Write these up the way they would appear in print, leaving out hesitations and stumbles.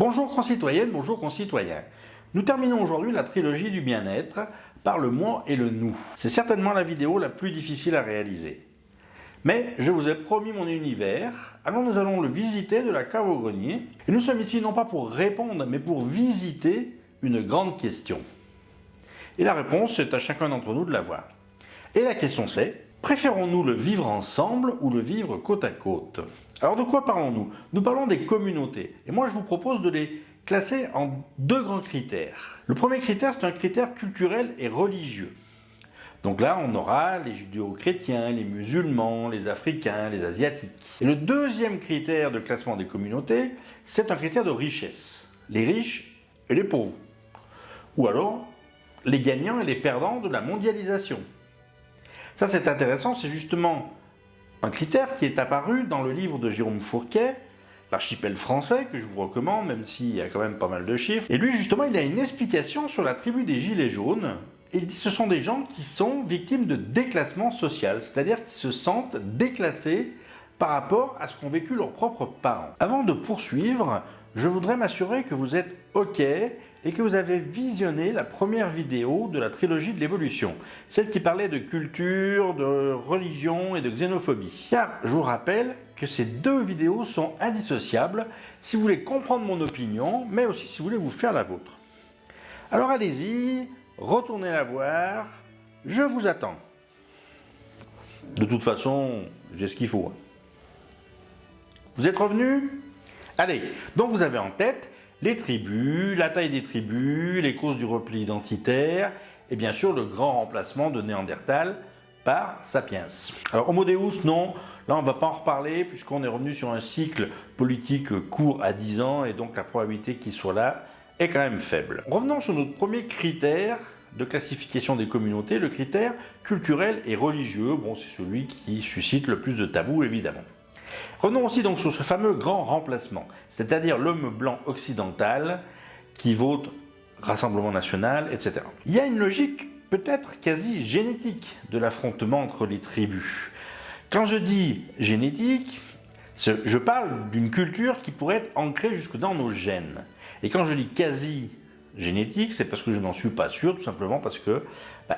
Bonjour concitoyennes, bonjour concitoyens. Nous terminons aujourd'hui la trilogie du bien-être par le moi et le nous. C'est certainement la vidéo la plus difficile à réaliser. Mais je vous ai promis mon univers, alors nous allons le visiter de la cave au grenier. Et nous sommes ici non pas pour répondre, mais pour visiter une grande question. Et la réponse, c'est à chacun d'entre nous de la voir. Et la question c'est, préférons-nous le vivre ensemble ou le vivre côte à côte? Alors de quoi parlons-nous? Nous parlons des communautés. Et moi je vous propose de les classer en deux grands critères. Le premier critère, c'est un critère culturel et religieux. Donc là, on aura les judéo-chrétiens, les musulmans, les africains, les asiatiques. Et le deuxième critère de classement des communautés, c'est un critère de richesse. Les riches et les pauvres. Ou alors, les gagnants et les perdants de la mondialisation. Ça, c'est intéressant, c'est justement un critère qui est apparu dans le livre de Jérôme Fourquet, L'archipel français, que je vous recommande, même s'il y a quand même pas mal de chiffres. Et lui, justement, il a une explication sur la tribu des Gilets jaunes. Il dit que ce sont des gens qui sont victimes de déclassement social, c'est-à-dire qui se sentent déclassés par rapport à ce qu'ont vécu leurs propres parents. Avant de poursuivre, je voudrais m'assurer que vous êtes OK et que vous avez visionné la première vidéo de la trilogie de l'évolution, celle qui parlait de culture, de religion et de xénophobie. Car je vous rappelle que ces deux vidéos sont indissociables si vous voulez comprendre mon opinion, mais aussi si vous voulez vous faire la vôtre. Alors allez-y, retournez la voir, je vous attends. De toute façon, j'ai ce qu'il faut. Vous êtes revenus? Allez, donc vous avez en tête les tribus, la taille des tribus, les causes du repli identitaire, et bien sûr le grand remplacement de Néandertal par Sapiens. Alors Homo Deus, non, là on ne va pas en reparler puisqu'on est revenu sur un cycle politique court à 10 ans et donc la probabilité qu'il soit là est quand même faible. Revenons sur notre premier critère de classification des communautés, le critère culturel et religieux. Bon, c'est celui qui suscite le plus de tabous évidemment. Revenons aussi donc sur ce fameux grand remplacement, c'est-à-dire l'homme blanc occidental qui vote Rassemblement national, etc. Il y a une logique peut-être quasi génétique de l'affrontement entre les tribus. Quand je dis génétique, je parle d'une culture qui pourrait être ancrée jusque dans nos gènes. Et quand je dis quasi génétique, c'est parce que je n'en suis pas sûr, tout simplement parce que,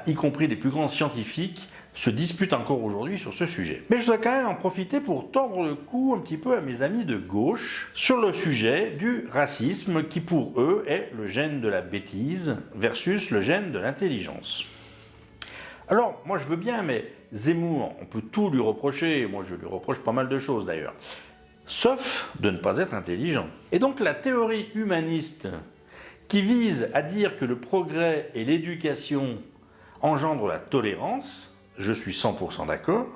y compris les plus grands scientifiques, se disputent encore aujourd'hui sur ce sujet. Mais je voudrais quand même en profiter pour tordre le cou un petit peu à mes amis de gauche sur le sujet du racisme qui pour eux est le gène de la bêtise versus le gène de l'intelligence. Alors, moi je veux bien, mais Zemmour, on peut tout lui reprocher, moi je lui reproche pas mal de choses d'ailleurs, sauf de ne pas être intelligent. Et donc la théorie humaniste qui vise à dire que le progrès et l'éducation engendrent la tolérance, je suis 100% d'accord,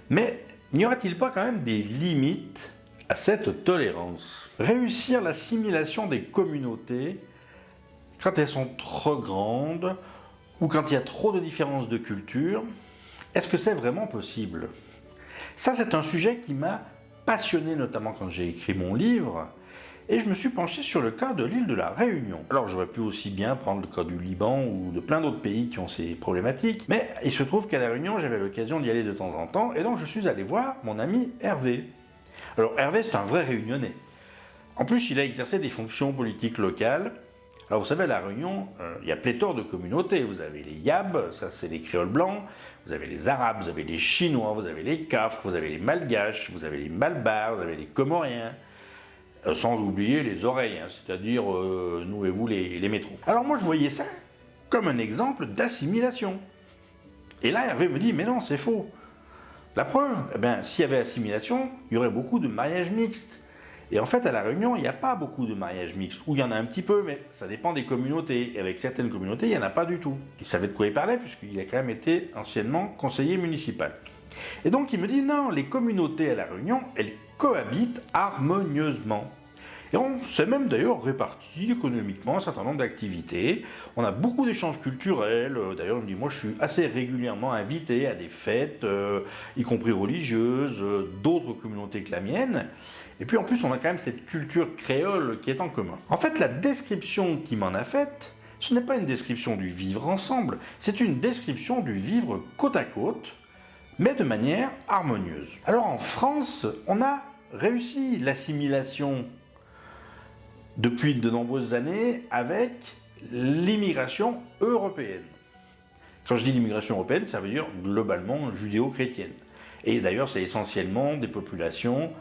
mais n'y aurait-il pas quand même des limites à cette tolérance? Réussir l'assimilation des communautés quand elles sont trop grandes ou quand il y a trop de différences de culture, est-ce que c'est vraiment possible? Ça, c'est un sujet qui m'a passionné, notamment quand j'ai écrit mon livre, et je me suis penché sur le cas de l'île de la Réunion. Alors j'aurais pu aussi bien prendre le cas du Liban ou de plein d'autres pays qui ont ces problématiques, mais il se trouve qu'à la Réunion, j'avais l'occasion d'y aller de temps en temps, et donc je suis allé voir mon ami Hervé. Alors Hervé, c'est un vrai Réunionnais. En plus, il a exercé des fonctions politiques locales. Alors vous savez, à la Réunion, il y a pléthore de communautés. Vous avez les Yabs, ça c'est les créoles blancs, vous avez les Arabes, vous avez les Chinois, vous avez les Cafres, vous avez les Malgaches, vous avez les Malbars, vous avez les Comoriens, sans oublier les oreilles, c'est-à-dire nous et vous les métros. Alors moi je voyais ça comme un exemple d'assimilation. Et là Hervé me dit, mais non, c'est faux. La preuve, s'il y avait assimilation, il y aurait beaucoup de mariages mixtes. Et en fait, à La Réunion, il n'y a pas beaucoup de mariages mixtes, ou il y en a un petit peu, mais ça dépend des communautés. Et avec certaines communautés, il n'y en a pas du tout. Il savait de quoi il parlait, puisqu'il a quand même été anciennement conseiller municipal. Et donc il me dit, non, les communautés à La Réunion, elles cohabitent harmonieusement. Et on s'est même d'ailleurs réparti économiquement un certain nombre d'activités. On a beaucoup d'échanges culturels. D'ailleurs, il me dit, moi je suis assez régulièrement invité à des fêtes, y compris religieuses, d'autres communautés que la mienne. Et puis en plus, on a quand même cette culture créole qui est en commun. En fait, la description qu'il m'en a faite, ce n'est pas une description du vivre ensemble, c'est une description du vivre côte à côte, mais de manière harmonieuse. Alors en France, on a réussi l'assimilation depuis de nombreuses années avec l'immigration européenne. Quand je dis l'immigration européenne, ça veut dire globalement judéo-chrétienne. Et d'ailleurs, c'est essentiellement des populations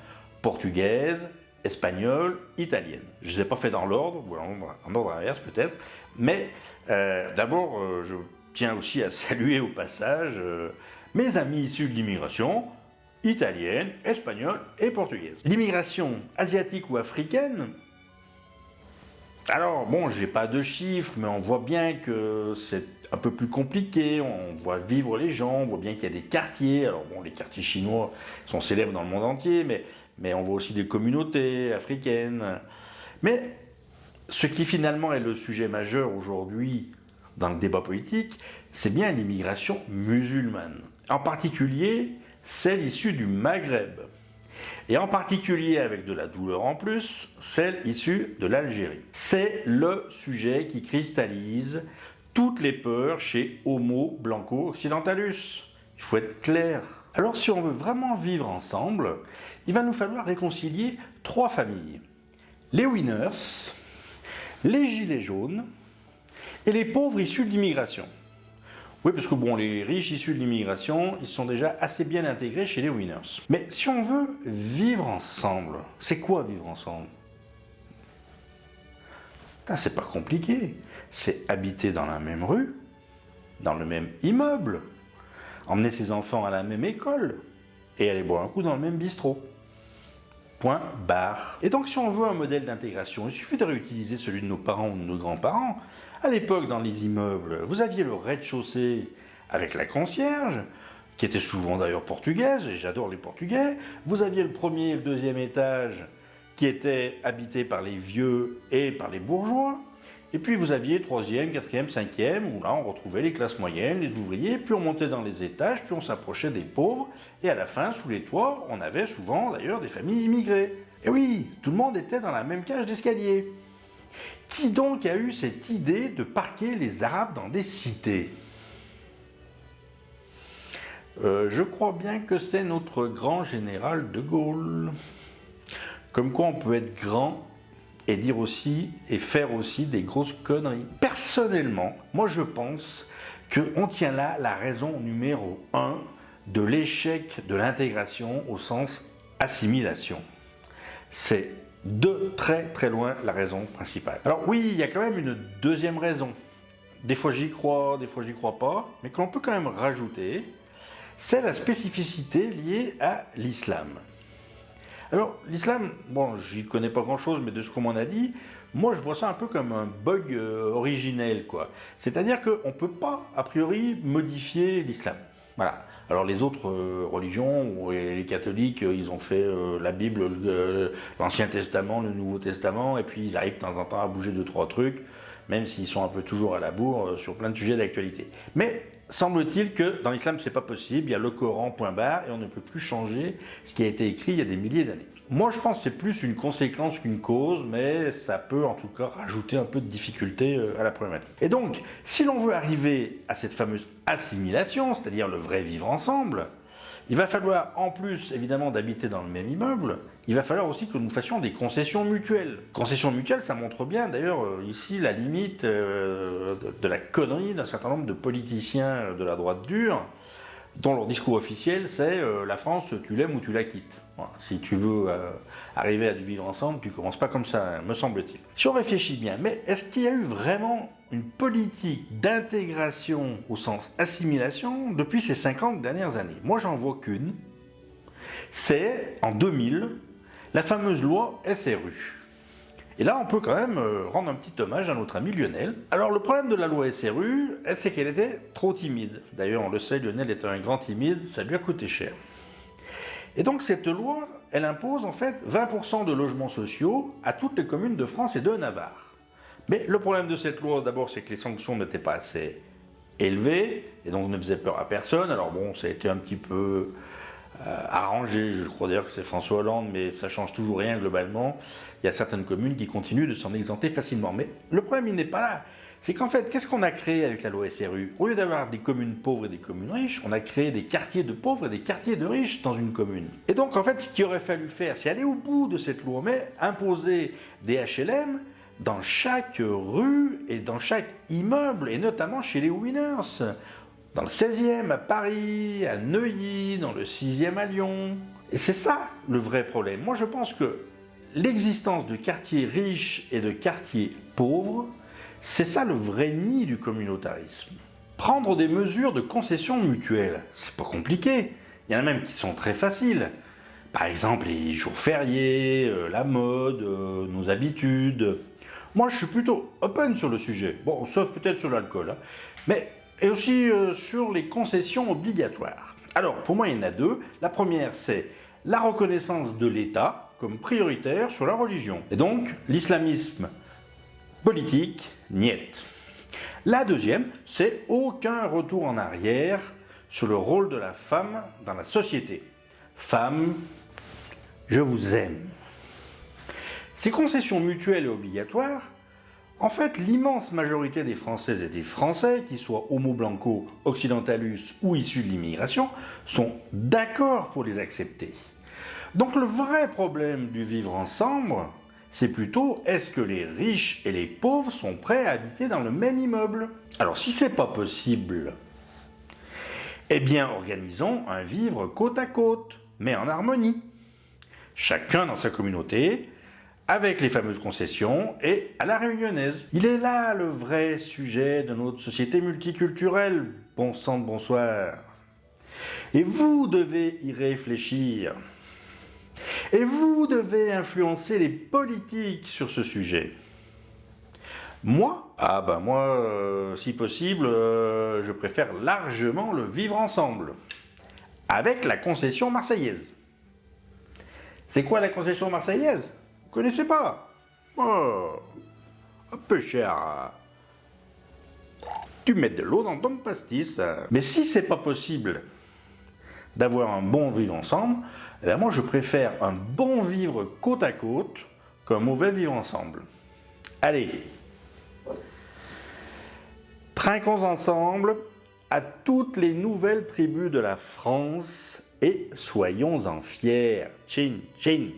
portugaises, espagnoles, italiennes. Je ne les ai pas fait dans l'ordre, ou en ordre inverse peut-être, mais d'abord, je tiens aussi à saluer au passage mes amis issus de l'immigration italienne, espagnole et portugaise. L'immigration asiatique ou africaine, alors bon, j'ai pas de chiffres, mais on voit bien que c'est un peu plus compliqué, on voit vivre les gens, on voit bien qu'il y a des quartiers, alors bon, les quartiers chinois sont célèbres dans le monde entier, mais on voit aussi des communautés africaines. Mais ce qui finalement est le sujet majeur aujourd'hui dans le débat politique, c'est bien l'immigration musulmane. En particulier, celle issue du Maghreb. Et en particulier, avec de la douleur en plus, celle issue de l'Algérie. C'est le sujet qui cristallise toutes les peurs chez Homo Blanco Occidentalus. Il faut être clair. Alors si on veut vraiment vivre ensemble, il va nous falloir réconcilier 3 familles. Les winners, les gilets jaunes et les pauvres issus de l'immigration. Oui, parce que bon, les riches issus de l'immigration, ils sont déjà assez bien intégrés chez les winners. Mais si on veut vivre ensemble, c'est quoi vivre ensemble? C'est pas compliqué. C'est habiter dans la même rue, dans le même immeuble, emmener ses enfants à la même école et aller boire un coup dans le même bistrot. Point barre. Et donc si on veut un modèle d'intégration, il suffit de réutiliser celui de nos parents ou de nos grands-parents. À l'époque, dans les immeubles, vous aviez le rez-de-chaussée avec la concierge, qui était souvent d'ailleurs portugaise, et j'adore les Portugais. Vous aviez le premier et le deuxième étage qui étaient habités par les vieux et par les bourgeois. Et puis vous aviez troisième, quatrième, cinquième, où là on retrouvait les classes moyennes, les ouvriers, puis on montait dans les étages, puis on s'approchait des pauvres, et à la fin, sous les toits, on avait souvent d'ailleurs des familles immigrées. Et oui, tout le monde était dans la même cage d'escalier. Qui donc a eu cette idée de parquer les Arabes dans des cités? Je crois bien que c'est notre grand général de Gaulle. Comme quoi on peut être grand et dire aussi et faire aussi des grosses conneries. Personnellement, moi je pense qu'on tient là la raison numéro 1 de l'échec de l'intégration au sens assimilation. C'est de très très loin la raison principale. Alors oui, il y a quand même une deuxième raison. Des fois j'y crois, des fois j'y crois pas, mais que l'on peut quand même rajouter, c'est la spécificité liée à l'islam. Alors l'islam, bon, j'y connais pas grand-chose, mais de ce qu'on m'en a dit, moi je vois ça un peu comme un bug originel, quoi. C'est-à-dire qu'on peut pas, a priori, modifier l'islam. Voilà. Alors les autres religions, les catholiques, ils ont fait la Bible, l'Ancien Testament, le Nouveau Testament, et puis ils arrivent de temps en temps à bouger 2-3 trucs, même s'ils sont un peu toujours à la bourre sur plein de sujets d'actualité. Mais semble-t-il que dans l'islam c'est pas possible, il y a le Coran, point barre, et on ne peut plus changer ce qui a été écrit il y a des milliers d'années. Moi je pense que c'est plus une conséquence qu'une cause, mais ça peut en tout cas rajouter un peu de difficulté à la problématique. Et donc, si l'on veut arriver à cette fameuse assimilation, c'est-à-dire le vrai vivre ensemble, il va falloir, en plus évidemment d'habiter dans le même immeuble, il va falloir aussi que nous fassions des concessions mutuelles. Concessions mutuelles, ça montre bien d'ailleurs ici la limite de la connerie d'un certain nombre de politiciens de la droite dure, dont leur discours officiel c'est la France, tu l'aimes ou tu la quittes. Voilà, si tu veux arriver à vivre ensemble, tu ne commences pas comme ça, me semble-t-il. Si on réfléchit bien, mais est-ce qu'il y a eu vraiment une politique d'intégration au sens assimilation depuis ces 50 dernières années? Moi, j'en vois qu'une. C'est, en 2000, la fameuse loi SRU. Et là, on peut quand même rendre un petit hommage à notre ami Lionel. Alors, le problème de la loi SRU, c'est qu'elle était trop timide. D'ailleurs, on le sait, Lionel était un grand timide, ça lui a coûté cher. Et donc, cette loi, elle impose en fait 20% de logements sociaux à toutes les communes de France et de Navarre. Mais le problème de cette loi, d'abord, c'est que les sanctions n'étaient pas assez élevées, et donc ne faisaient peur à personne. Alors bon, ça a été un petit peu arrangé. Je crois d'ailleurs que c'est François Hollande, mais ça change toujours rien globalement. Il y a certaines communes qui continuent de s'en exempter facilement. Mais le problème, il n'est pas là. C'est qu'en fait, qu'est-ce qu'on a créé avec la loi SRU? Au lieu d'avoir des communes pauvres et des communes riches, on a créé des quartiers de pauvres et des quartiers de riches dans une commune. Et donc, en fait, ce qu'il aurait fallu faire, c'est aller au bout de cette loi, mais imposer des HLM dans chaque rue et dans chaque immeuble, et notamment chez les winners. Dans le 16e à Paris, à Neuilly, dans le 6e à Lyon. Et c'est ça le vrai problème. Moi, je pense que l'existence de quartiers riches et de quartiers pauvres, c'est ça le vrai nid du communautarisme. Prendre des mesures de concession mutuelle, c'est pas compliqué. Il y en a même qui sont très faciles. Par exemple, les jours fériés, la mode, nos habitudes. Moi, je suis plutôt open sur le sujet. Bon, sauf peut-être sur l'alcool. Mais et aussi sur les concessions obligatoires. Alors, pour moi, il y en a deux. La première, c'est la reconnaissance de l'État comme prioritaire sur la religion. Et donc, l'islamisme politique, niet. La deuxième, c'est aucun retour en arrière sur le rôle de la femme dans la société. Femme, je vous aime. Ces concessions mutuelles et obligatoires, en fait, l'immense majorité des Françaises et des Français, qu'ils soient homo blanco, occidentalus ou issus de l'immigration, sont d'accord pour les accepter. Donc le vrai problème du vivre ensemble, c'est plutôt est-ce que les riches et les pauvres sont prêts à habiter dans le même immeuble? Alors si c'est pas possible, eh bien organisons un vivre côte à côte, mais en harmonie. Chacun dans sa communauté, avec les fameuses concessions et à la réunionnaise. Il est là le vrai sujet de notre société multiculturelle. Bon sang de bonsoir. Et vous devez y réfléchir. Et vous devez influencer les politiques sur ce sujet. Moi, si possible, je préfère largement le vivre ensemble. Avec la concession marseillaise. C'est quoi la concession marseillaise? Vous connaissez pas? Oh, un peu cher. Tu mets de l'eau dans ton pastis. Mais si c'est pas possible d'avoir un bon vivre ensemble, eh bien moi je préfère un bon vivre côte à côte qu'un mauvais vivre ensemble. Allez, trinquons ensemble à toutes les nouvelles tribus de la France et soyons-en fiers. Tchin, tchin.